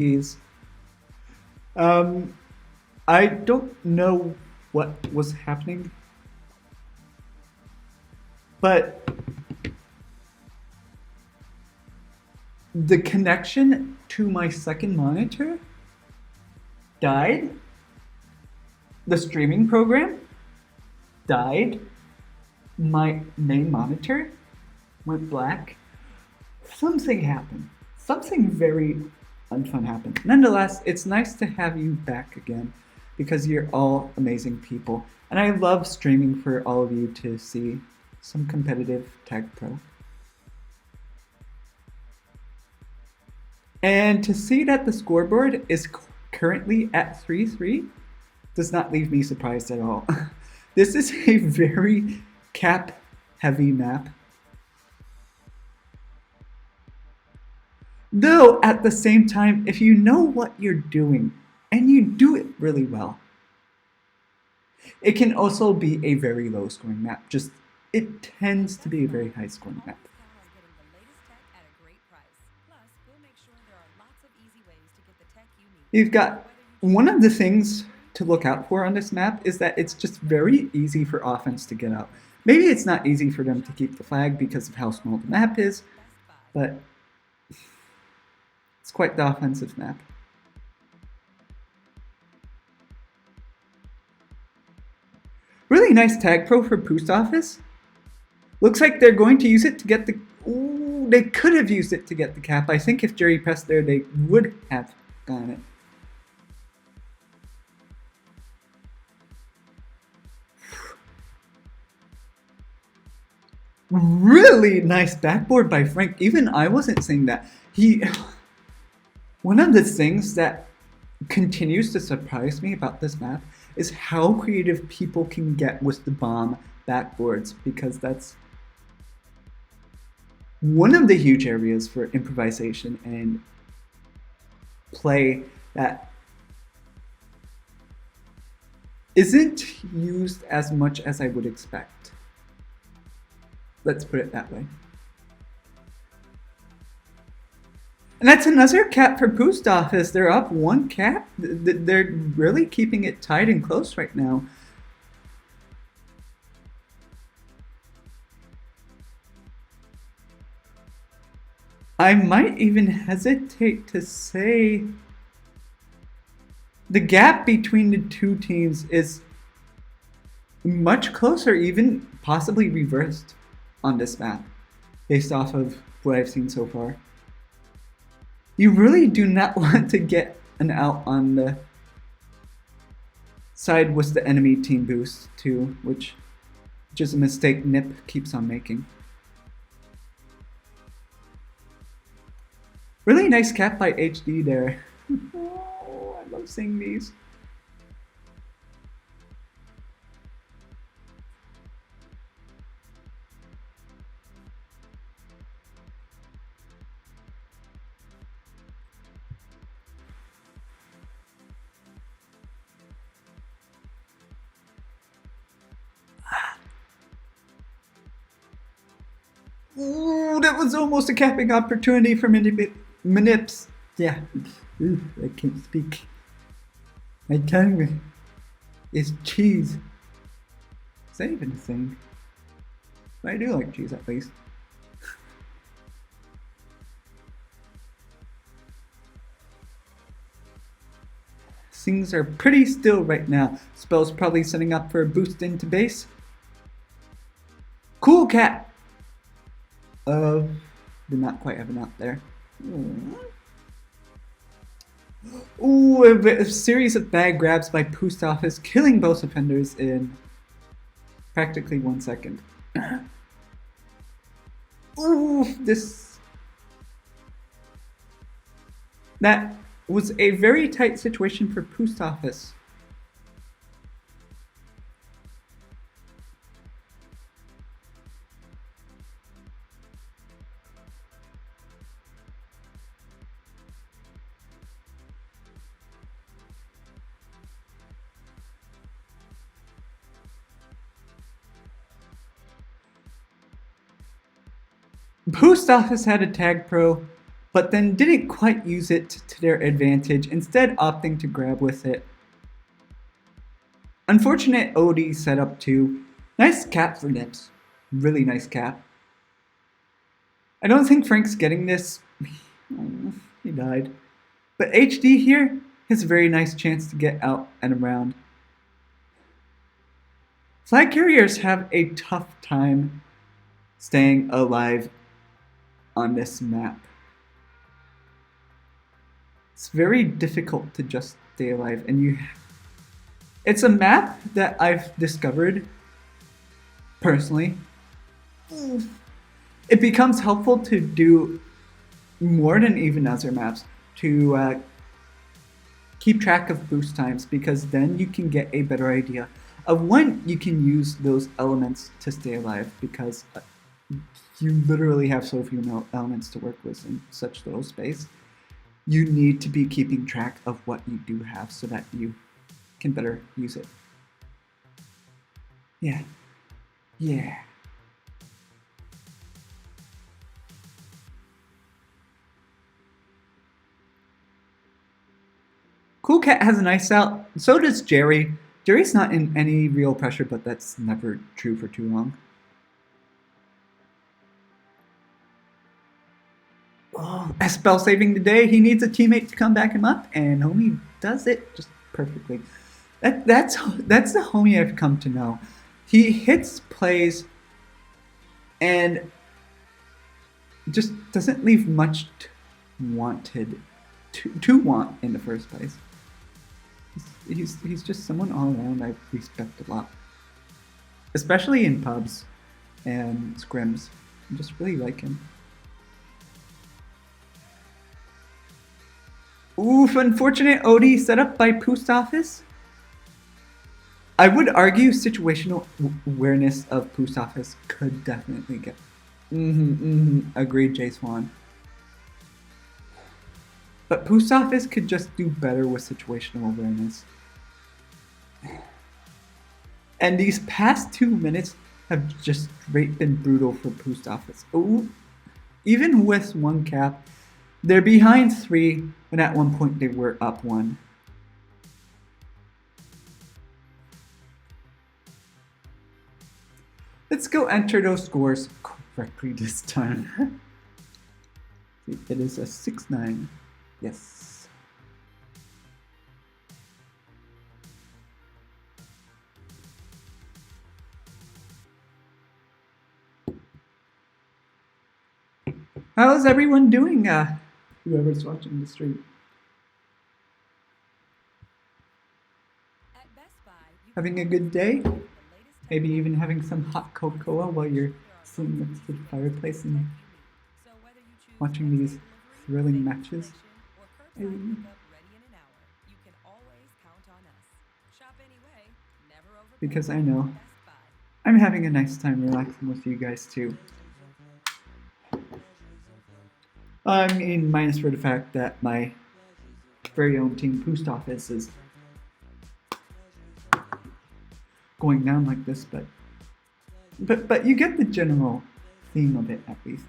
Jeez. Um, I don't know what was happening, but the connection to my second monitor died. The streaming program died. My main monitor went black. Something happened. Something very unfun happened. Nonetheless, it's nice to have you back again because you're all amazing people. And I love streaming for all of you to see some competitive Tag Pro. And to see that the scoreboard is currently at 3-3 does not leave me surprised at all. This is a very cap heavy map. Though at the same time, if you know what you're doing and you do it really well, it can also be a very low scoring map. Just it tends to be a very high scoring map. You've got one of the things to look out for on this map is that it's just very easy for offense to get out. Maybe it's not easy for them to keep the flag because of how small the map is, but it's quite the offensive map. Really nice tag pro for Poost office. Looks like they're going to use it to get the... Ooh, they could have used it to get the cap. I think if Jerry pressed there, they would have gotten it. Really nice backboard by Frank. Even I wasn't saying that. One of the things that continues to surprise me about this map is how creative people can get with the bomb backboards, because that's one of the huge areas for improvisation and play that isn't used as much as I would expect. Let's put it that way. And that's another cap for Poost office. They're up one cap. They're really keeping it tight and close right now. I might even hesitate to say the gap between the two teams is much closer, even possibly reversed on this map, based off of what I've seen so far. You really do not want to get an out on the side with the enemy team boost too, which is a mistake Nip keeps on making. Really nice cap by HD there. Oh, I love seeing these. Ooh, that was almost a capping opportunity for Manips. Yeah, ooh, I can't speak. My tongue is cheese. Is that even a thing? But I do like cheese at least. Things are pretty still right now. Spell's probably setting up for a boost into base. Cool cat! Did not quite have an out there. Ooh, a series of bag grabs by Poost office, killing both offenders in practically 1 second. Ooh, that was a very tight situation for Poost office. Poost office had a tag pro. but then didn't quite use it to their advantage, instead opting to grab with it. Unfortunate OD setup too. Nice cap for Nips. Really nice cap. I don't think Frank's getting this. He died. But HD here has a very nice chance to get out and around. Flag carriers have a tough time staying alive on this map. It's very difficult to just stay alive, and it's a map that I've discovered personally. It becomes helpful to do more than even other maps to keep track of boost times, because then you can get a better idea of when you can use those elements to stay alive, because you literally have so few elements to work with in such little space. You need to be keeping track of what you do have so that you can better use it. Yeah. Cool Cat has a nice out. So does Jerry. Jerry's not in any real pressure, but that's never true for too long. Oh, spell saving today. He needs a teammate to come back him up, and homie does it just perfectly. That's the homie I've come to know. He hits plays and just doesn't leave much to want in the first place. He's just someone all around I respect a lot, especially in pubs and scrims. I just really like him. Oof, unfortunate OD set up by Poost office. I would argue situational awareness of Poost office could definitely get. Agreed, J Swan. But Poost office could just do better with situational awareness. And these past 2 minutes have just straight been brutal for Poost office. Ooh, even with one cap, they're behind 3, when at one point they were up 1. Let's go enter those scores correctly this time. It is a 6-9. Yes. How's everyone doing? Whoever's watching the stream. Having a good day? Maybe even having some hot cocoa while you're sitting next to the fireplace and watching these thrilling matches. Because I know I'm having a nice time relaxing with you guys too. I mean, minus for the fact that my very own team Poost office is going down like this, but you get the general theme of it at least.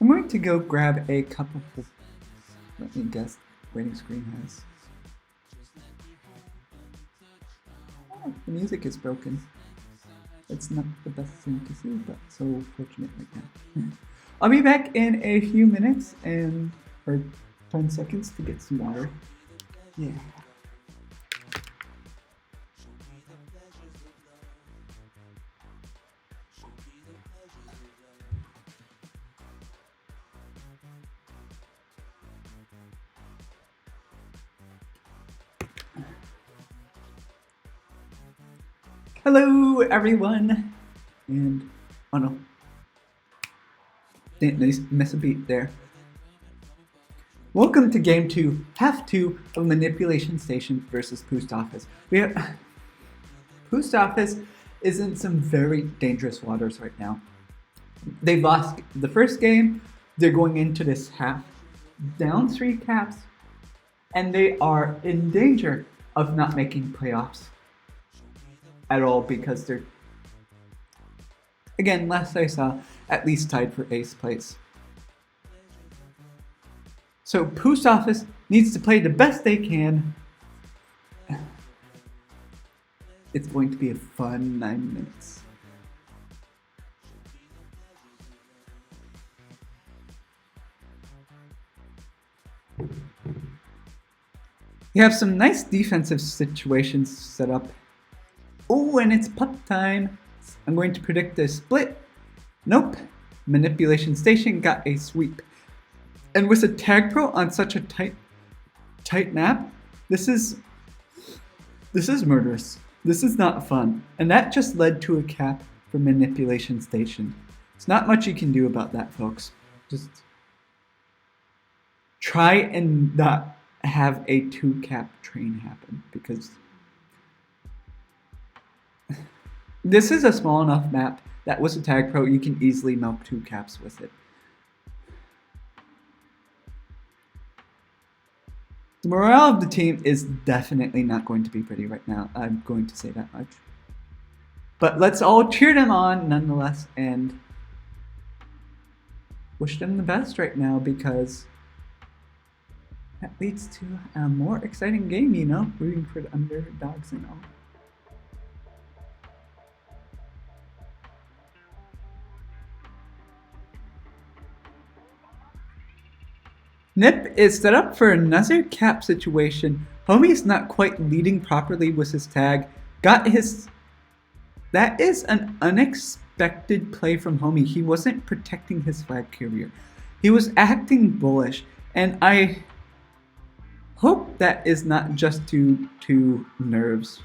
I'm going to go grab a cup of, let me guess, waiting screen has. Oh, the music is broken. It's not the best thing to see, but so fortunate right now. I'll be back in a few minutes or 10 seconds to get some water. Yeah. Hello, everyone. And, oh no. Didn't miss a beat there. Welcome to game 2, half 2 of Manipulation Station versus Poost Office. Poost Office is in some very dangerous waters right now. They've lost the first game, they're going into this half down 3 caps, and they are in danger of not making playoffs at all because they're, again, last I saw, at least tied for 8th place. So Poost Office needs to play the best they can. It's going to be a fun 9 minutes. You have some nice defensive situations set up. Oh, and it's putt time. I'm going to predict a split. Nope. Manipulation Station got a sweep. And with a tag pro on such a tight map, this is murderous. This is not fun. And that just led to a cap for Manipulation Station. There's not much you can do about that, folks. Just try and not have a 2-cap train happen, because this is a small enough map that with a tag pro you can easily milk 2 caps with it. The morale of the team is definitely not going to be pretty right now. I'm going to say that much. But let's all cheer them on nonetheless and wish them the best right now, because that leads to a more exciting game, you know, rooting for the underdogs and all. Nip is set up for another cap situation. Homie's not quite leading properly with his tag. That is an unexpected play from Homie. He wasn't protecting his flag carrier. He was acting bullish, and I hope that is not just due to nerves,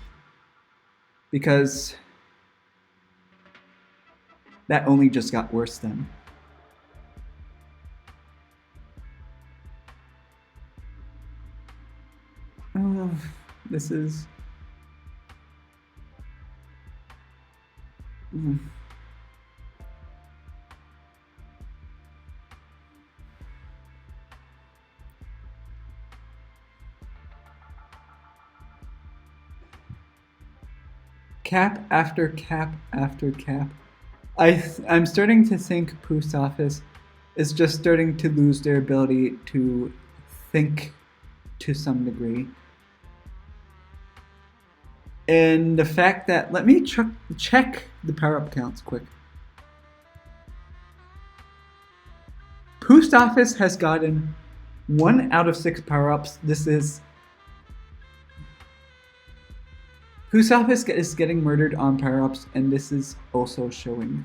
because that only just got worse then. Oh, this is... Cap after cap after cap. I'm starting to think Poost Office is just starting to lose their ability to think to some degree. And the fact that, let me check the power-up counts quick. Poost Office has gotten 1 out of 6 power-ups. Poost Office is getting murdered on power-ups, and this is also showing.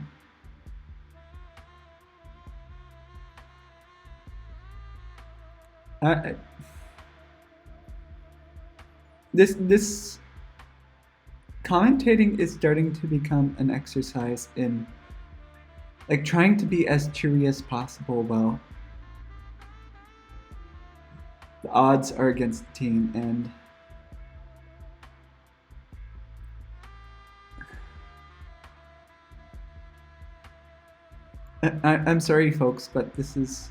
This commentating is starting to become an exercise in like trying to be as cheery as possible while the odds are against the team, and I'm sorry folks, but this is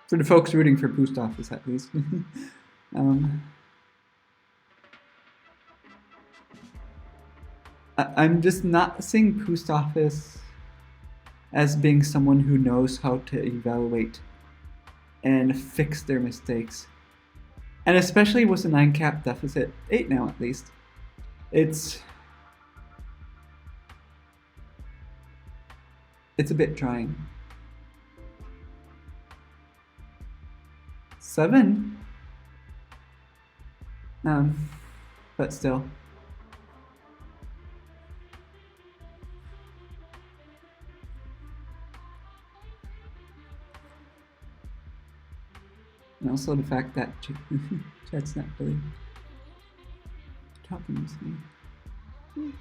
for the folks rooting for Poost Office at least. I'm just not seeing Poost Office as being someone who knows how to evaluate and fix their mistakes. And especially with a 9-cap deficit, 8 now at least, it's a bit trying. 7? But still. And also the fact that chat's not really talking with me.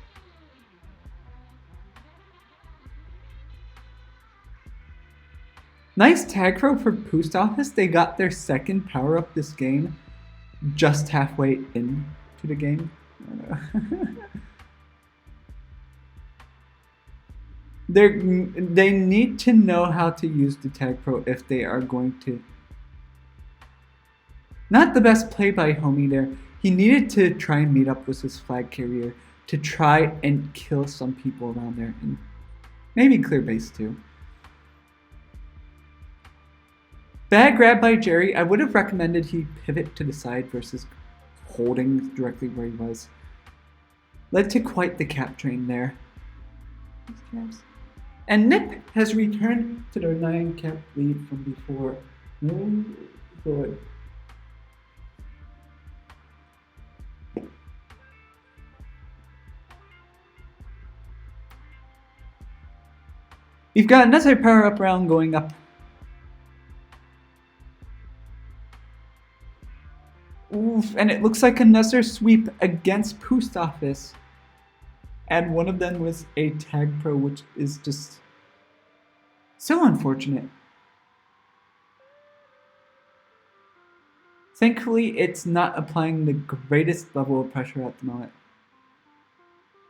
Nice tag throw for Poost Office. They got their second power up this game just halfway into the game. They need to know how to use the tag pro if they are going to. Not the best play by Homie there. He needed to try and meet up with his flag carrier to try and kill some people around there and maybe clear base too. Bad grab by Jerry. I would have recommended he pivot to the side versus holding directly where he was. Led to quite the cap train there. And Nip has returned to their 9 cap lead from before. Oh, good. We've got another power-up round going up. Oof, and it looks like another sweep against Poost Office. And one of them was a tag pro, which is just so unfortunate. Thankfully, it's not applying the greatest level of pressure at the moment.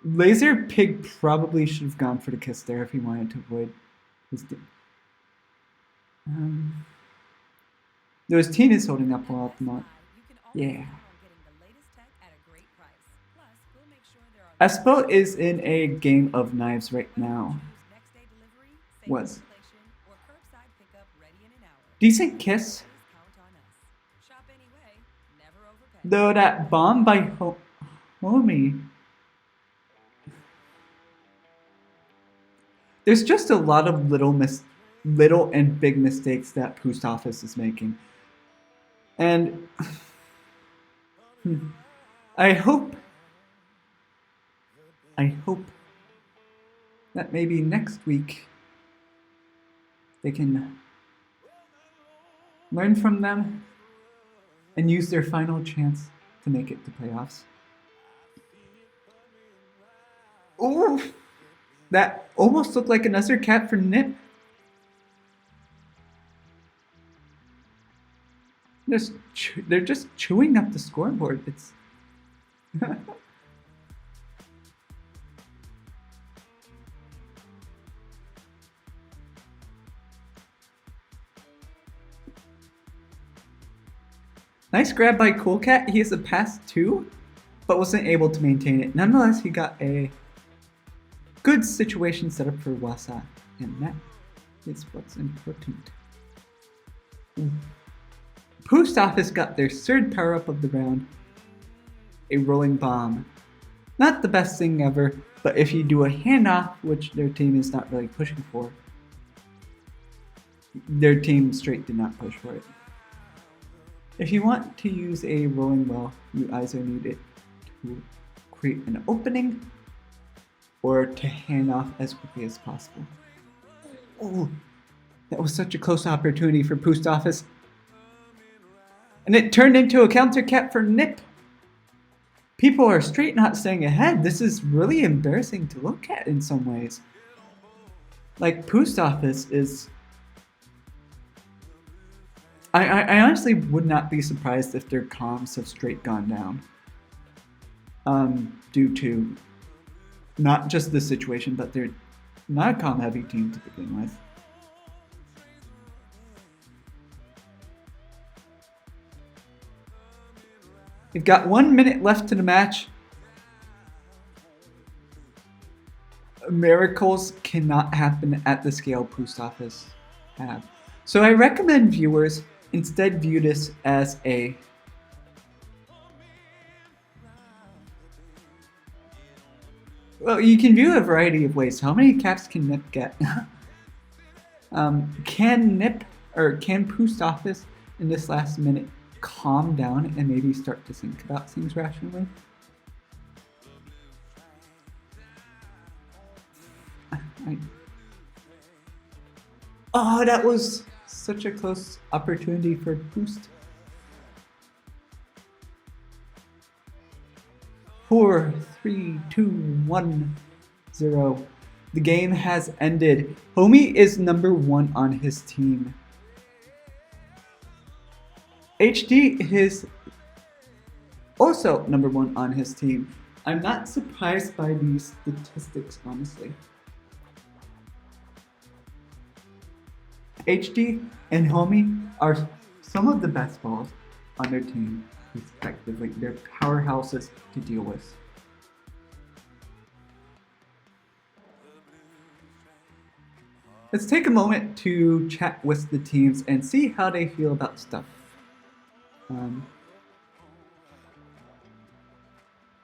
Laser Pig probably should have gone for the kiss there if he wanted to avoid his His team is holding up well at the moment. Yeah. Espo is in a game of knives right now. Was. Decent kiss. Though that bomb by Homie. There's just a lot of little and big mistakes that Poost Office is making. And I hope that maybe next week they can learn from them and use their final chance to make it to playoffs. Ooh, that almost looked like another cap for Nip. They're just chewing up the scoreboard. It's nice grab by Cool Cat. He has a pass too, but wasn't able to maintain it. Nonetheless, he got a good situation set up for Wasa, and that is what's important. Poost Office got their third power-up of the round, a rolling bomb. Not the best thing ever, but if you do a handoff, which their team is not really pushing for, their team straight did not push for it. If you want to use a rolling well, you either need it to create an opening or to hand off as quickly as possible. Oh, that was such a close opportunity for Poost Office. And it turned into a counter cap for Nip. People are straight not staying ahead. This is really embarrassing to look at in some ways. Like, Poost Office is... I honestly would not be surprised if their comms have straight gone down. Due to not just this situation, but they're not a comm heavy team to begin with. We've got 1 minute left to the match. Miracles cannot happen at the scale Poost Office have. So I recommend viewers instead view this as a well, you can view a variety of ways. How many caps can Nip get? Can Nip or can Poost Office in this last minute calm down and maybe start to think about things rationally? Oh, that was such a close opportunity for Poost. 4, 3, 2, 1, 0. The game has ended. Homie is number 1 on his team. HD is also number 1 on his team. I'm not surprised by these statistics, honestly. HD and Homie are some of the best balls on their team, respectively. They're powerhouses to deal with. Let's take a moment to chat with the teams and see how they feel about stuff.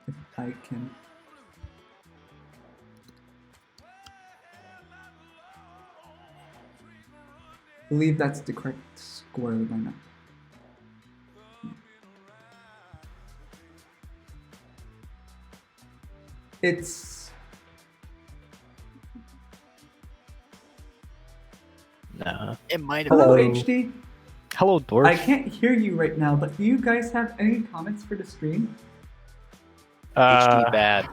If I can. I believe that's the correct score lineup. It's Nah. It might have hello Hello. HD. Hello, dwarf. I can't hear you right now, but do you guys have any comments for the stream? HD bad.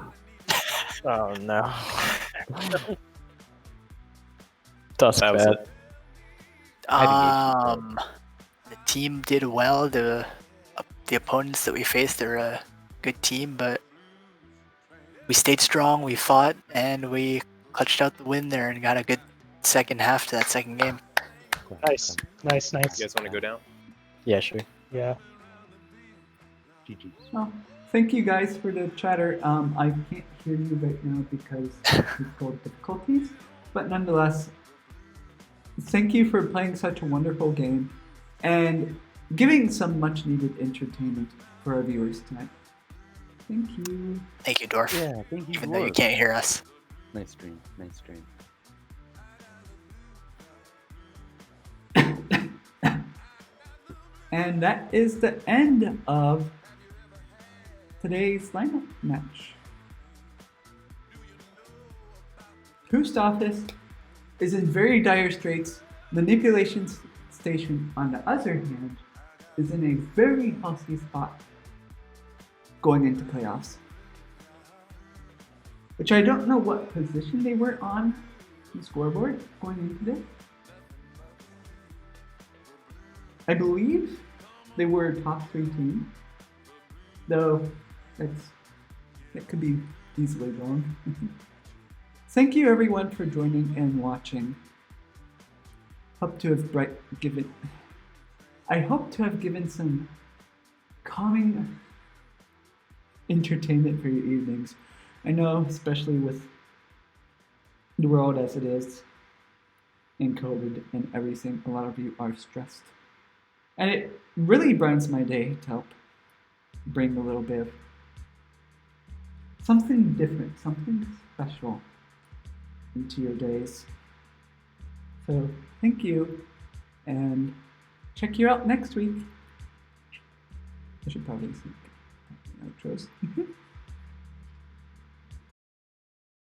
Oh no. That's That was bad. The team did well. The opponents that we faced are a good team, but we stayed strong. We fought, and we clutched out the win there and got a good second half to that second game. Nice. You guys want to go down? Yeah, sure. Yeah. GG's. Well, thank you guys for the chatter. I can't hear you right now because of technical difficulties, but nonetheless, thank you for playing such a wonderful game and giving some much needed entertainment for our viewers tonight. Thank you. Thank you, Dwarf. Yeah, thank you. Even though you can't hear us. Nice stream. Nice stream. And that is the end of today's lineup match. Poost office is in very dire straits. Manipulation station, on the other hand, is in a very healthy spot going into playoffs. Which I don't know what position they were on the scoreboard going into this. I believe they were a top 3 team, though that could be easily wrong. Thank you everyone for joining and watching. I hope to have given some calming entertainment for your evenings. I know, especially with the world as it is, and COVID and everything, a lot of you are stressed. And it really brightens my day to help bring a little bit of something different, something special into your days. So thank you, and check you out next week. I should probably sync outros.